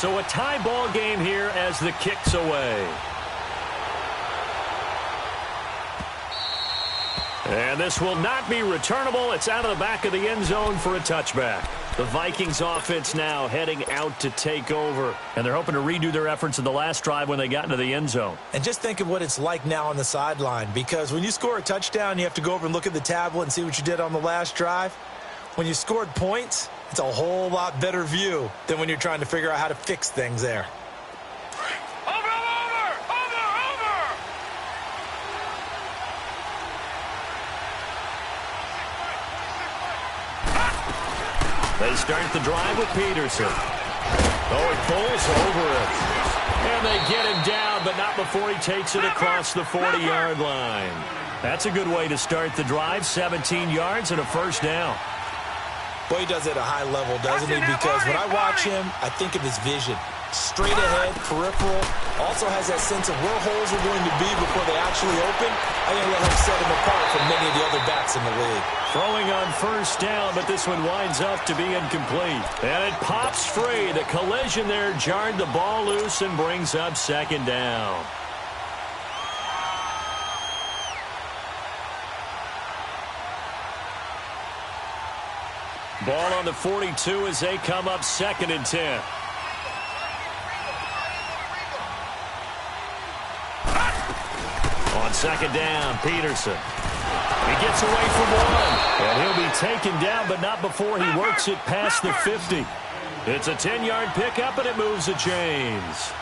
So a tie ball game here as the kick's away. And this will not be returnable. It's out of the back of the end zone for a touchback. The Vikings offense now heading out to take over. And they're hoping to redo their efforts in the last drive when they got into the end zone. And just think of what it's like now on the sideline. Because when you score a touchdown, you have to go over and look at the tablet and see what you did on the last drive. When you scored points, it's a whole lot better view than when you're trying to figure out how to fix things there. They start the drive with Peterson. Oh, it pulls over it. And they get him down, but not before he takes it across the 40-yard line. That's a good way to start the drive. 17 yards and a first down. Boy, he does it at a high level, doesn't he? Because when I watch him, I think of his vision. Straight ahead, peripheral. Also has that sense of where holes are going to be before they actually open. I think that'll set him apart from many of the other backs in the league. Throwing on first down, but this one winds up to be incomplete. And it pops free. The collision there jarred the ball loose and brings up second down. Ball on the 42 as they come up 2nd and 10. On 2nd down, Peterson. He gets away from one. And he'll be taken down, but not before he works it past the 50. It's a 10-yard pickup, and it moves the chains.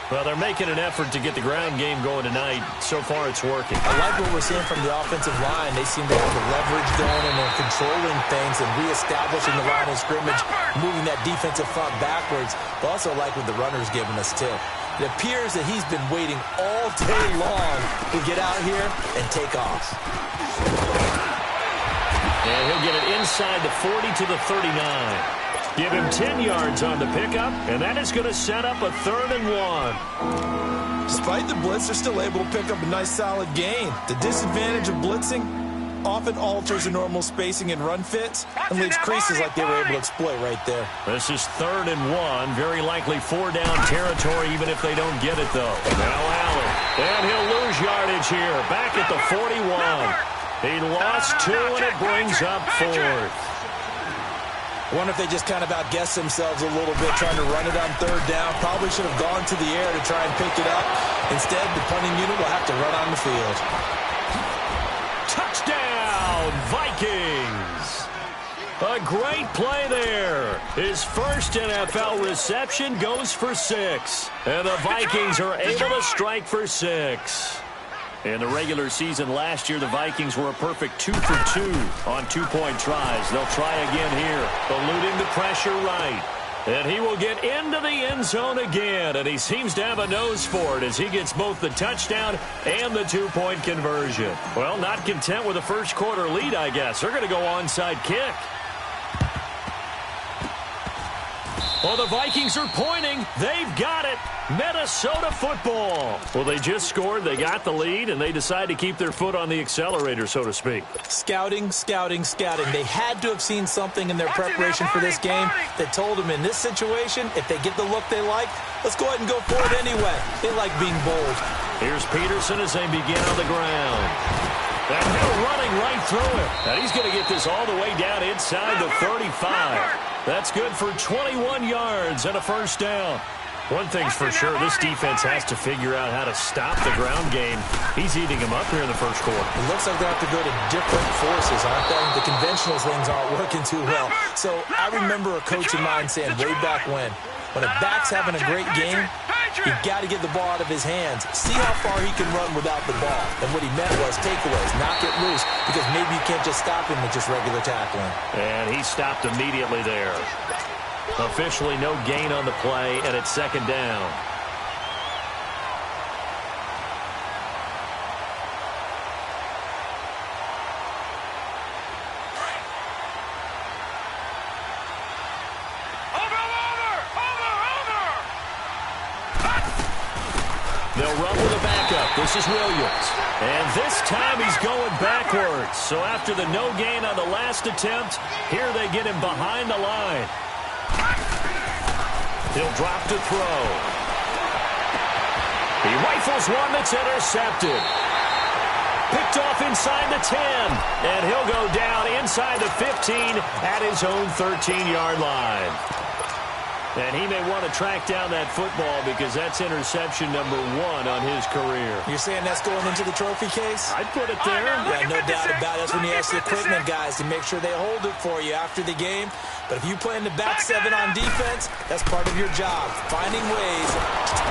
Well, they're making an effort to get the ground game going tonight. So far, it's working. I like what we're seeing from the offensive line. They seem to have the leverage going, and they're controlling things and reestablishing the line of scrimmage, moving that defensive front backwards. But also like what the runner's giving us, too. It appears that he's been waiting all day long to get out here and take off. And he'll get it inside the 40 to the 39. Give him 10 yards on the pickup, and that is going to set up a 3rd and 1. Despite the blitz, they're still able to pick up a nice, solid gain. The disadvantage of blitzing often alters the normal spacing and run fits and leaves creases like they were able to exploit right there. This is 3rd and 1. Very likely 4-down territory, even if they don't get it, though. Now Allen. And he'll lose yardage here. Back at the 41. He lost 2, and it brings up 4th. I wonder if they just kind of outguessed themselves a little bit trying to run it on 3rd down. Probably should have gone to the air to try and pick it up. Instead, the punting unit will have to run on the field. Touchdown, Vikings! A great play there. His first NFL reception goes for 6. And the Vikings are able to strike for 6. In the regular season last year, the Vikings were a perfect 2 for 2 on 2-point tries. They'll try again here, eluding the pressure right. And he will get into the end zone again, and he seems to have a nose for it as he gets both the touchdown and the 2-point conversion. Well, not content with a first quarter lead, I guess. They're going to go onside kick. Well, the Vikings are pointing. They've got it. Minnesota football. Well, they just scored. They got the lead, and they decide to keep their foot on the accelerator, so to speak. Scouting, scouting, scouting. They had to have seen something in their preparation for this game that told them in this situation, if they get the look they like, let's go ahead and go for it anyway. They like being bold. Here's Peterson as they begin on the ground. And they're running right through it. And he's going to get this all the way down inside the 35. That's good for 21 yards and a first down. One thing's for sure, this defense has to figure out how to stop the ground game. He's eating them up here in the first quarter. It looks like they have to go to different forces, aren't they? The conventional things aren't working too well. So I remember a coach of mine saying way back when a back's having a great game, you've got to get the ball out of his hands. See how far he can run without the ball. And what he meant was takeaways, knock it loose, because maybe you can't just stop him with just regular tackling. And he stopped immediately there. Officially no gain on the play, and it's 2nd down. They'll run with a backup. This is Williams. And this time he's going backwards. So after the no gain on the last attempt, here they get him behind the line. He'll drop to throw. He rifles one that's intercepted. Picked off inside the 10. And he'll go down inside the 15 at his own 13-yard line. And he may want to track down that football because that's interception number 1 on his career. You're saying that's going into the trophy case? I'd put it there. Yeah, no doubt about it. That's when you ask the equipment guys to make sure they hold it for you after the game. But if you play in the back 7 on defense, that's part of your job, finding ways.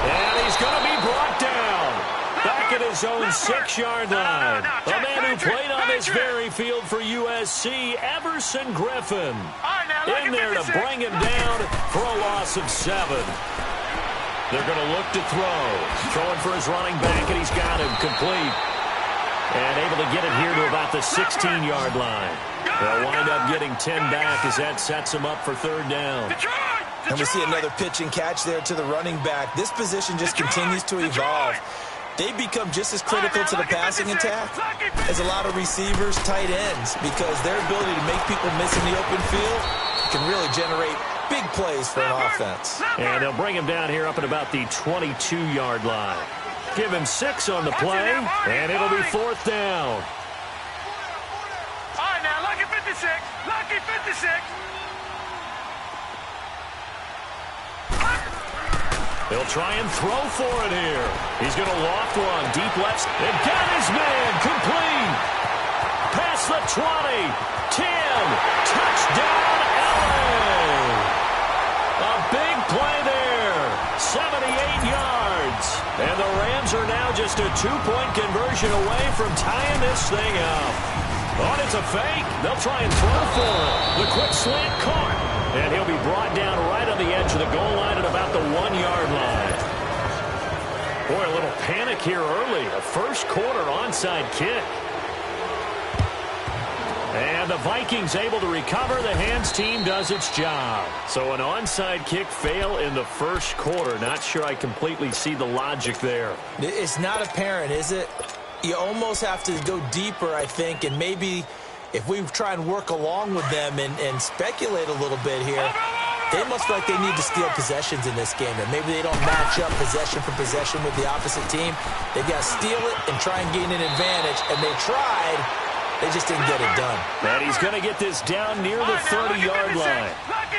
And he's going to be brought down. Back at his own 6-yard line. A man who played on this very field for USC, Everson Griffin. In there to bring him down for a loss of 7. They're going to look to throw. Throwing for his running back, and he's got him complete. And able to get it here to about the 16-yard line. They'll wind up getting 10 back as that sets him up for 3rd down. And we see another pitch and catch there to the running back. This position just continues to evolve. They become just as critical to the passing attack as a lot of receivers, tight ends, because their ability to make people miss in the open field can really generate big plays for an offense. And they'll bring him down here up at about the 22-yard line. Give him 6 on the play, and it'll be 4th down. All right, now, lucky 56. Lucky 56. He'll try and throw for it here. He's going to loft one, deep left, and got his man, complete. Past the 20, 10, touchdown, LA. A big play there, 78 yards. And the Rams are now just a 2-point conversion away from tying this thing up. Oh, it's a fake. They'll try and throw for him. The quick slant caught. And he'll be brought down right on the edge of the goal line at about the 1-yard line. Boy, a little panic here early. A first-quarter onside kick. And the Vikings able to recover. The hands team does its job. So an onside kick fail in the first quarter. Not sure I completely see the logic there. It's not apparent, is it? You almost have to go deeper, I think, and maybe if we try and work along with them and speculate a little bit here, they must feel like they need to steal possessions in this game. And maybe they don't match up possession for possession with the opposite team. They've got to steal it and try and gain an advantage. And they tried. They just didn't get it done. And he's going to get this down near the 30-yard line.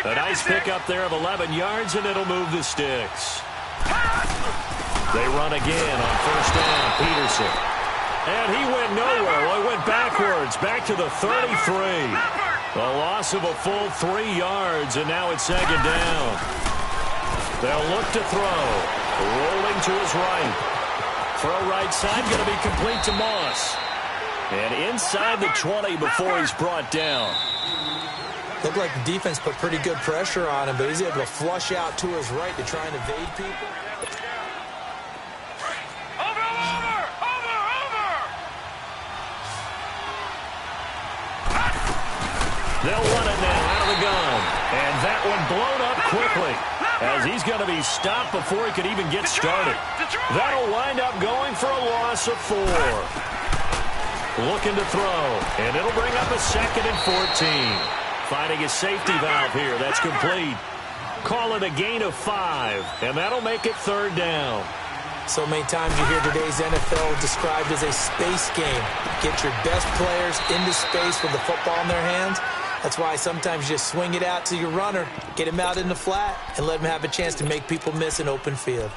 A nice pickup there of 11 yards, and it'll move the sticks. They run again on 1st down, Peterson. And he went nowhere. Well, he went backwards, back to the 33. A loss of a full 3 yards, and now it's 2nd down. They'll look to throw. Rolling to his right. Throw right side, going to be complete to Moss. And inside the 20 before he's brought down. Looked like the defense put pretty good pressure on him, but he's able to flush out to his right to try and evade people. They'll run it now out of the gun. And that one blown up quickly as he's going to be stopped before he could even get started. That'll wind up going for a loss of 4. Looking to throw, and it'll bring up a 2nd and 14. Finding a safety valve here. That's complete. Call it a gain of 5, and that'll make it 3rd down. So many times you hear today's NFL described as a space game. Get your best players into space with the football in their hands. That's why sometimes you just swing it out to your runner, get him out in the flat, and let him have a chance to make people miss an open field.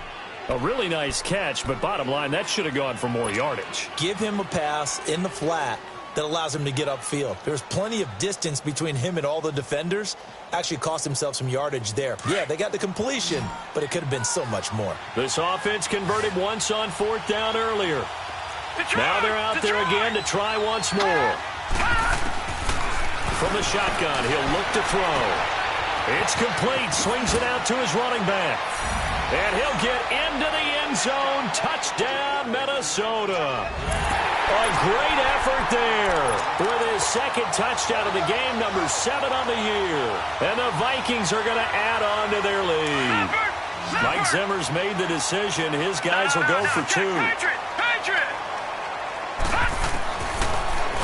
A really nice catch, but bottom line, that should have gone for more yardage. Give him a pass in the flat that allows him to get upfield. There's plenty of distance between him and all the defenders. Actually cost himself some yardage there. Yeah, they got the completion, but it could have been so much more. This offense converted once on 4th down earlier. Now they're out there again to try once more. From the shotgun, he'll look to throw. It's complete. Swings it out to his running back. And he'll get into the end zone. Touchdown, Minnesota. A great effort there with his 2nd touchdown of the game, number 7 on the year. And the Vikings are going to add on to their lead. Mike Zimmer's made the decision. His guys will go for 2.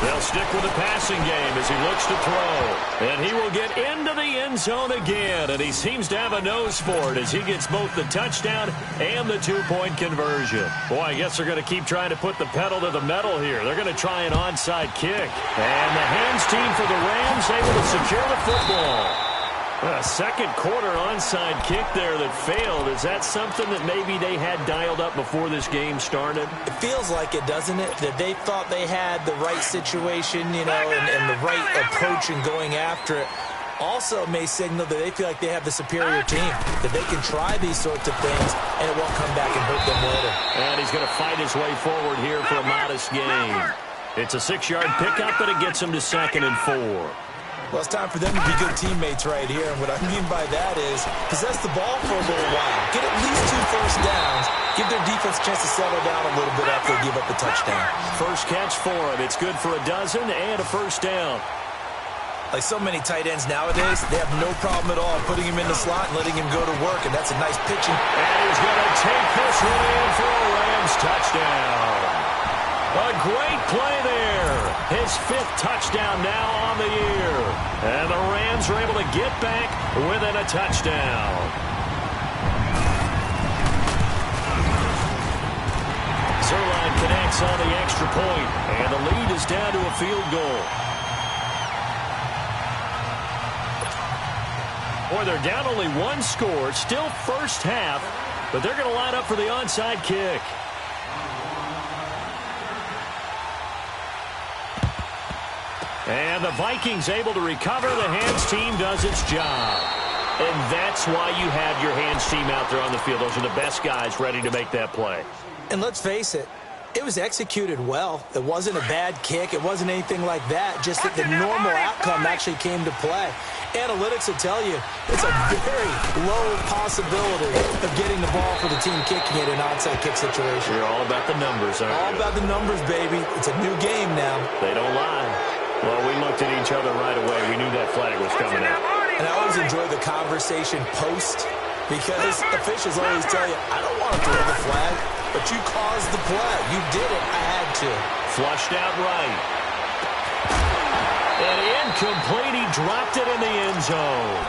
They'll They'll stick with the passing game as he looks to throw. And he will get into the end zone again. And he seems to have a nose for it as he gets both the touchdown and the two-point conversion. Boy, I guess they're going to keep trying to put the pedal to the metal here. They're going to try an onside kick. And the hands team for the Rams able to secure the football. A second quarter onside kick there that failed. Is that something that maybe they had dialed up before this game started? It feels like it, doesn't it? That they thought they had the right situation, you know, and the right approach in going after it. Also may signal that they feel like they have the superior team, that they can try these sorts of things, and it won't come back and hurt them later. And he's going to fight his way forward here for a modest gain. It's a 6-yard pickup, but it gets him to 2nd and 4. Well, it's time for them to be good teammates right here. And what I mean by that is possess the ball for a little while. Get at least 2 first downs. Give their defense a chance to settle down a little bit after they give up the touchdown. First catch for him. It's good for a dozen and a first down. Like so many tight ends nowadays, they have no problem at all putting him in the slot and letting him go to work. And that's a nice pitching. And he's going to take this one in for a Rams touchdown. A great play there. His 5th touchdown now on the year. And the Rams are able to get back within a touchdown. Zerline connects on the extra point, and the lead is down to a field goal. Boy, they're down only 1 score, still first half, but they're going to line up for the onside kick. And the Vikings able to recover. The hands team does its job. And that's why you have your hands team out there on the field. Those are the best guys ready to make that play. And let's face it, it was executed well. It wasn't a bad kick. It wasn't anything like that. Just that the normal outcome actually came to play. Analytics will tell you it's a very low possibility of getting the ball for the team kicking it in an onside kick situation. You're all about the numbers, aren't you? All about the numbers, baby. It's a new game now. They don't lie. Well, we looked at each other right away. We knew that flag was coming out. And I always enjoy the conversation post because officials always tell you, I don't want to throw the flag, but you caused the play. You did it. I had to. Flushed out right. And incomplete. He dropped it in the end zone.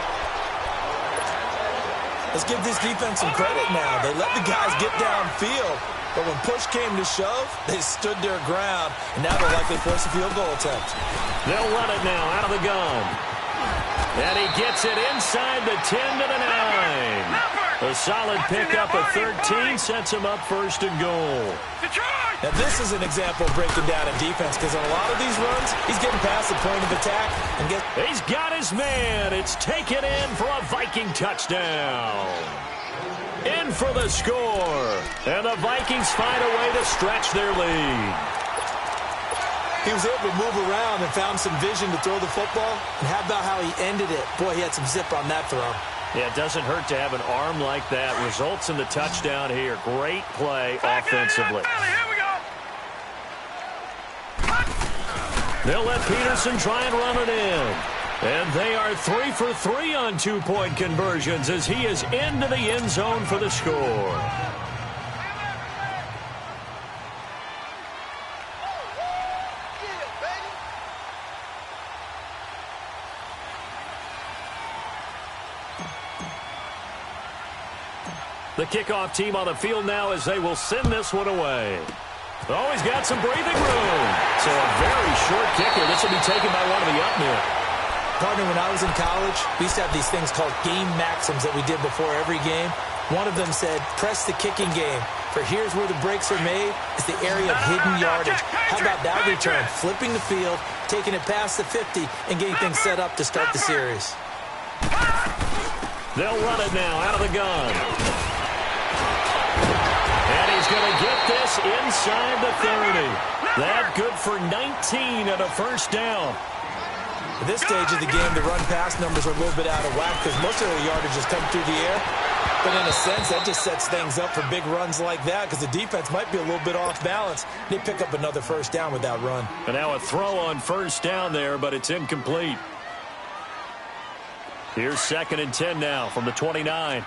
Let's give this defense some credit now. They let the guys get downfield. But when push came to shove, they stood their ground, and now they're likely force a field goal attempt. They'll run it now out of the gun. And he gets it inside the 10 to the 9. A solid pickup of 13 sets him up 1st and goal. Now this is an example of breaking down a defense because on a lot of these runs, he's getting past the point of attack. And he's got his man. It's taken in for a Viking touchdown. In for the score. And the Vikings find a way to stretch their lead. He was able to move around and found some vision to throw the football. And how about how he ended it? Boy, he had some zip on that throw. Yeah, it doesn't hurt to have an arm like that. Results in the touchdown here. Great play offensively. They'll let Peterson try and run it in. And they are 3 for 3 on 2-point conversions as he is into the end zone for the score. The kickoff team on the field now as they will send this one away. Oh, he's got some breathing room. So a very short kicker. This will be taken by one of the up men. Partner, when I was in college, we used to have these things called game maxims that we did before every game. One of them said, press the kicking game. For here's where the breaks are made. It's the area of hidden yardage. How about that return? Flipping the field, taking it past the 50, and getting things set up to start the series. They'll run it now out of the gun. And he's going to get this inside the 30. That good for 19 and a first down. At this stage of the game, the run-pass numbers are a little bit out of whack because most of the yardage has come through the air. But in a sense, that just sets things up for big runs like that because the defense might be a little bit off balance. They pick up another first down with that run. And now a throw on first down there, but it's incomplete. Here's 2nd and 10 now from the 29.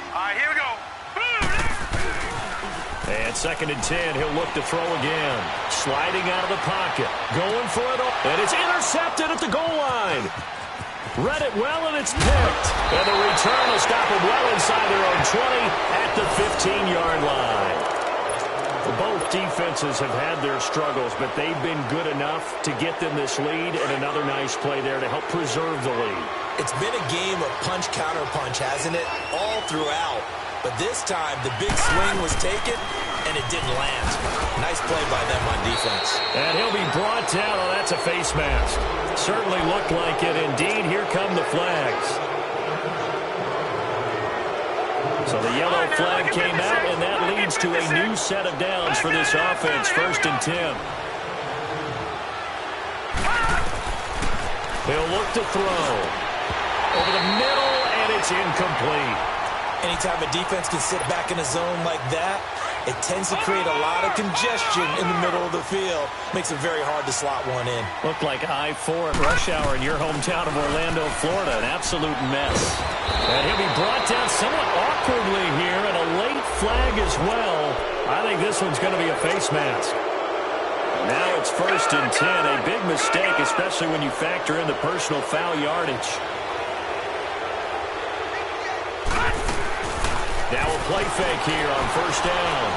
All right, here we go. 2nd and 10. He'll look to throw again. Sliding out of the pocket. Going for it. And it's intercepted at the goal line. Read it well, and it's picked. And the return will stop them well inside their own 20 at the 15-yard line. Both defenses have had their struggles, but they've been good enough to get them this lead, and another nice play there to help preserve the lead. It's been a game of punch-counter-punch, hasn't it? All throughout. But this time, the big swing was taken, and it didn't land. Nice play by them on defense. And he'll be brought down. Oh, that's a face mask. Certainly looked like it. Indeed, here come the flags. So the yellow flag came out, and that leads to a new set of downs for this offense. 1st and 10. He'll look to throw. Over the middle, and it's incomplete. Anytime a defense can sit back in a zone like that, it tends to create a lot of congestion in the middle of the field. Makes it very hard to slot one in. Looked like I-4 at rush hour in your hometown of Orlando, Florida. An absolute mess. And he'll be brought down somewhat awkwardly here, and a late flag as well. I think this one's going to be a face mask. Now it's 1st and 10. A big mistake, especially when you factor in the personal foul yardage. Now a play fake here on 1st down.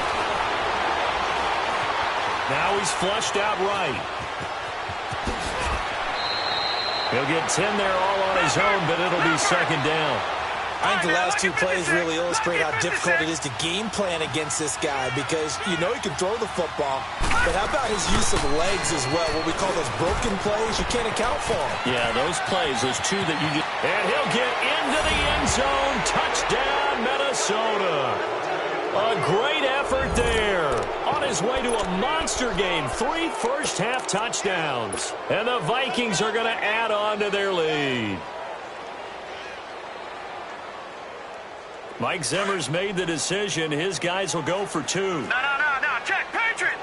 Now he's flushed out right. He'll get 10 there all on his own, but it'll be 2nd down. I think the last two plays really illustrate how difficult it is to game plan against this guy because you know he can throw the football, but how about his use of legs as well? What we call those broken plays, you can't account for them. Yeah, those plays, those two that you just... And he'll get into the end zone. Touchdown, Minnesota. A great effort there. On his way to a monster game. 3 first-half touchdowns. And the Vikings are going to add on to their lead. Mike Zimmer's made the decision. His guys will go for 2. No. Check. Patriot.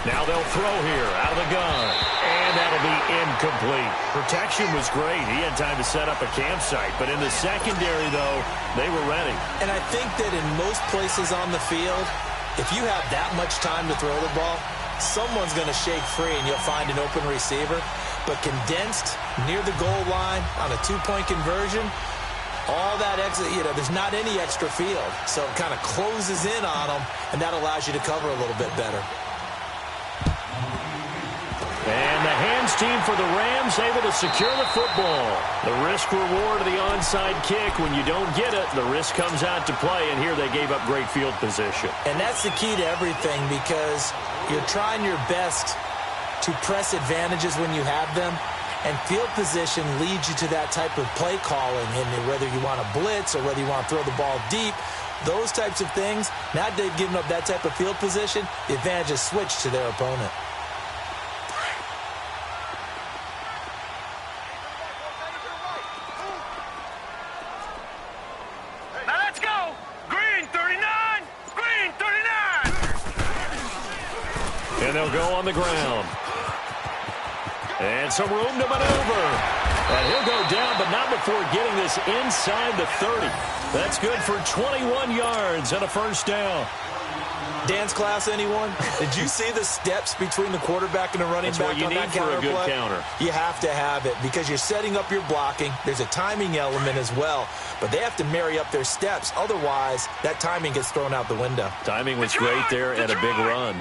Now they'll throw here out of the gun. And that'll be incomplete. Protection was great. He had time to set up a campsite. But in the secondary, though, they were ready. And I think that in most places on the field, if you have that much time to throw the ball, someone's going to shake free and you'll find an open receiver. But condensed near the goal line on a 2-point conversion, all that extra, there's not any extra field. So it kind of closes in on them, and that allows you to cover a little bit better. And the hands team for the Rams able to secure the football. The risk-reward of the onside kick. When you don't get it, the risk comes out to play, and here they gave up great field position. And that's the key to everything because you're trying your best to press advantages when you have them, and field position leads you to that type of play calling, and whether you want to blitz or whether you want to throw the ball deep, those types of things, now that they've given up that type of field position, the advantage is switched to their opponent. Now let's go. Green 39. Green 39. And they'll go on the ground. And some room to maneuver. And he'll go down, but not before getting this inside the 30. That's good for 21 yards and a 1st down. Dance class, anyone? Did you see the steps between the quarterback and the running back on that counter play? That's what you need for a good counter. You have to have it because you're setting up your blocking. There's a timing element as well, but they have to marry up their steps. Otherwise, that timing gets thrown out the window. Timing was great there and a big run.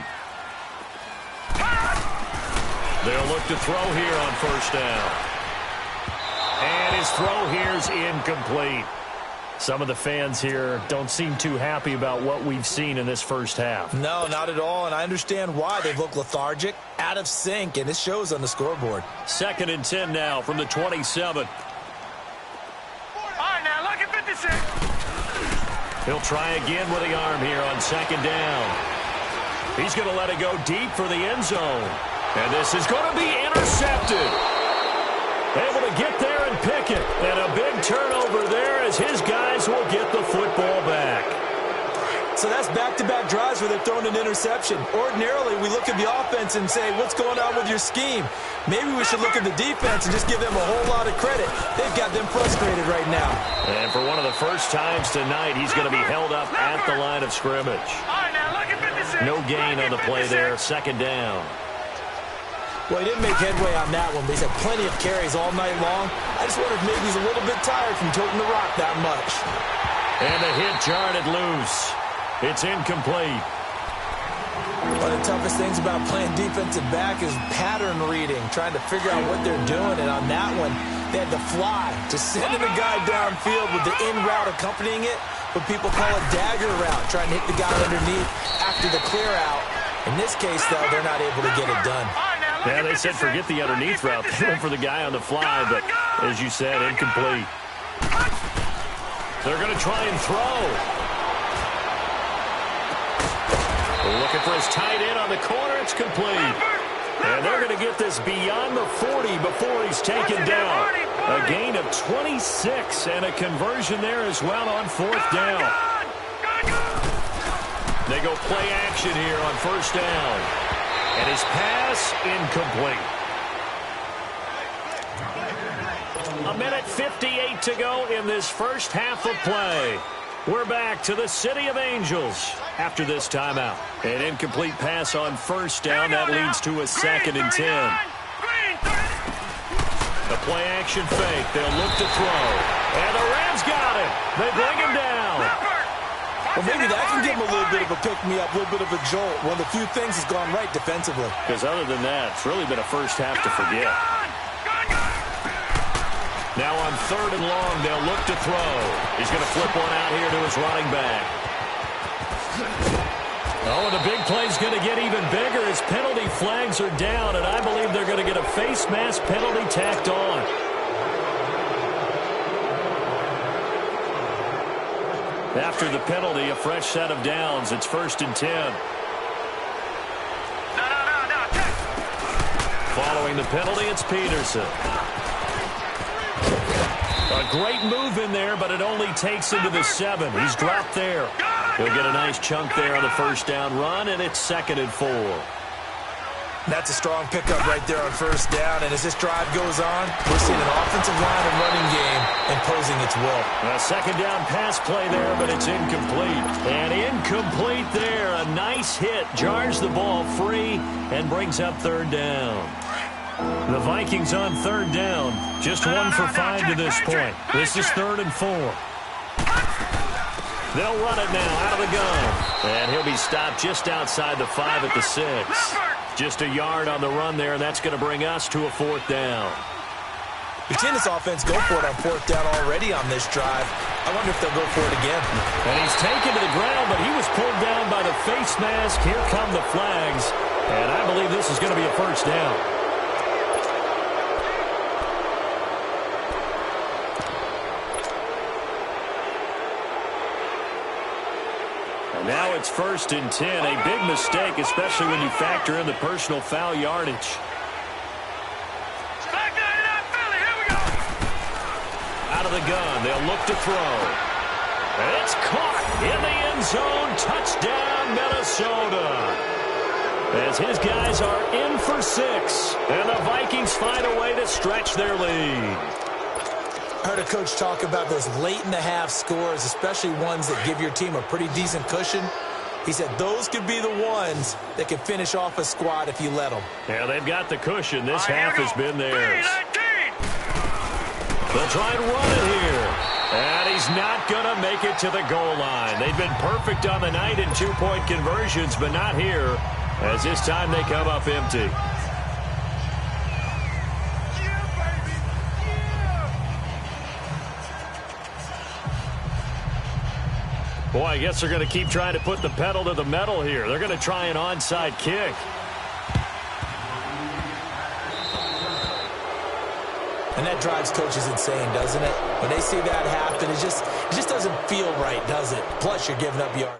They'll look to throw here on 1st down. And his throw here's incomplete. Some of the fans here don't seem too happy about what we've seen in this first half. No, not at all, and I understand why. They've looked lethargic, out of sync, and it shows on the scoreboard. 2nd and 10 now from the 27. All right, now look at 56. He'll try again with the arm here on 2nd down. He's going to let it go deep for the end zone. And this is going to be intercepted. Able to get there and pick it. And a big turnover there as his guys will get the football back. So that's back-to-back drives where they're throwing an interception. Ordinarily, we look at the offense and say, what's going on with your scheme? Maybe we should look at the defense and just give them a whole lot of credit. They've got them frustrated right now. And for one of the first times tonight, he's going to be held up at the line of scrimmage. No gain on the play there, second down. Well, he didn't make headway on that one, but he's had plenty of carries all night long. I just wonder if maybe he's a little bit tired from toting the rock that much. And the hit jarred it loose. It's incomplete. One of the toughest things about playing defensive back is pattern reading, trying to figure out what they're doing. And on that one, they had to fly to sending a guy downfield with the in route accompanying it, what people call a dagger route, trying to hit the guy underneath after the clear out. In this case, though, they're not able to get it done. Yeah, they said forget the underneath route. They went for the guy on the fly, but as you said, incomplete. They're going to try and throw. Looking for his tight end on the corner. It's complete. And they're going to get this beyond the 40 before he's taken down. A gain of 26 and a conversion there as well on fourth down. They go play action here on first down. And his pass incomplete. A minute 58 to go in this first half of play. We're back to the City of Angels after this timeout. An incomplete pass on first down. That leads to a 2nd and 10. The play action fake. They'll look to throw. And the Rams got it. They bring him down. Well, maybe that can give him a little bit of a pick-me-up, a little bit of a jolt. One of the few things has gone right defensively. Because other than that, it's really been a first half to forget. Now on 3rd and long, they'll look to throw. He's going to flip one out here to his running back. Oh, and the big play's going to get even bigger as penalty flags are down, and I believe they're going to get a face mask penalty tacked on. After the penalty, a fresh set of downs. It's 1st and 10. Following the penalty, it's Peterson. A great move in there, but it only takes him to the 7. He's dropped there. He'll get a nice chunk there on the first down run, and it's 2nd and 4. That's a strong pickup right there on first down, and as this drive goes on, we're seeing an offensive line and running game imposing its will. A 2nd down pass play there, but it's incomplete. And incomplete there. A nice hit. Jars the ball free and brings up 3rd down. The Vikings on 3rd down. Just 1 for 5 to this point. This is 3rd and 4. They'll run it now out of the gun. And he'll be stopped just outside the 5 at the 6. Just a yard on the run there, and that's going to bring us to a 4th down. We've seen this offense go for it on 4th down already on this drive. I wonder if they'll go for it again. And he's taken to the ground, but he was pulled down by the face mask. Here come the flags. And I believe this is going to be a 1st down. Now it's 1st and 10. A big mistake, especially when you factor in the personal foul yardage. Out of the gun, they'll look to throw. And it's caught in the end zone. Touchdown, Minnesota. As his guys are in for 6. And the Vikings find a way to stretch their lead. I heard a coach talk about those late-in-the-half scores, especially ones that give your team a pretty decent cushion. He said those could be the ones that can finish off a squad if you let them. Yeah, they've got the cushion. This half has been theirs. They'll try and run it here. And he's not going to make it to the goal line. They've been perfect on the night in 2-point conversions, but not here, as this time they come up empty. Boy, I guess they're going to keep trying to put the pedal to the metal here. They're going to try an onside kick. And that drives coaches insane, doesn't it? When they see that happen, it just doesn't feel right, does it? Plus, you're giving up yards.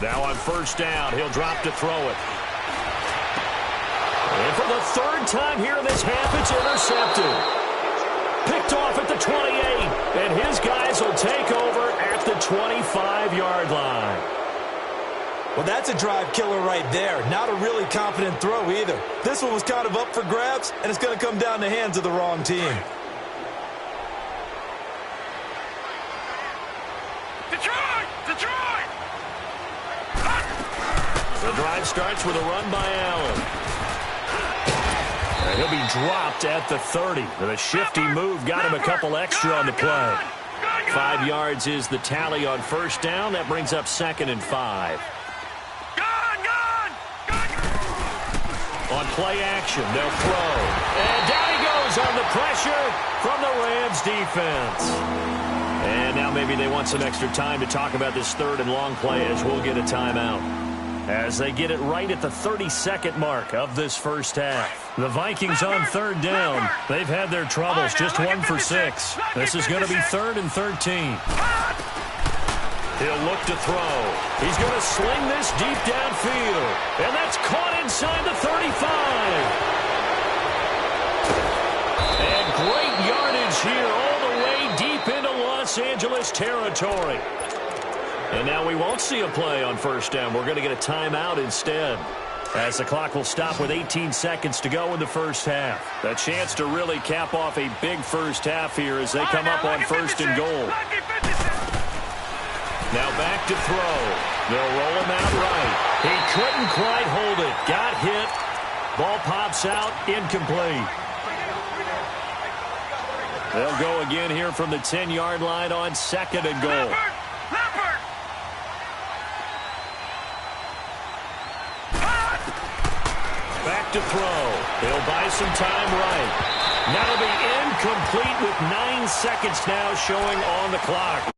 Now on first down, he'll drop to throw it. And for the third time here in this half, it's intercepted. Picked off at the 28, and his guys will take over at the 25-yard line. Well, that's a drive killer right there. Not a really confident throw either. This one was kind of up for grabs, and it's going to come down the hands of the wrong team. Detroit! The drive starts with a run by Allen. And he'll be dropped at the 30. And a shifty move got him a couple extra on the play. 5 yards is the tally on first down. That brings up 2nd and 5. On play action, they'll throw. And down he goes on the pressure from the Rams defense. And now maybe they want some extra time to talk about this 3rd and long play as we'll get a timeout. As they get it right at the 32nd mark of this first half. The Vikings on 3rd down. They've had their troubles, just 1 for 6. This is going to be 3rd and 13. He'll look to throw. He's going to sling this deep downfield. And that's caught inside the 35. And great yardage here all the way deep into Los Angeles territory. And now we won't see a play on first down. We're going to get a timeout instead, as the clock will stop with 18 seconds to go in the first half. A chance to really cap off a big first half here as they come up on 1st and goal. Now back to throw. They'll roll him out right. He couldn't quite hold it. Got hit. Ball pops out. Incomplete. They'll go again here from the 10-yard line on 2nd and goal. Back to throw. He'll buy some time right. That'll be incomplete with 9 seconds now showing on the clock.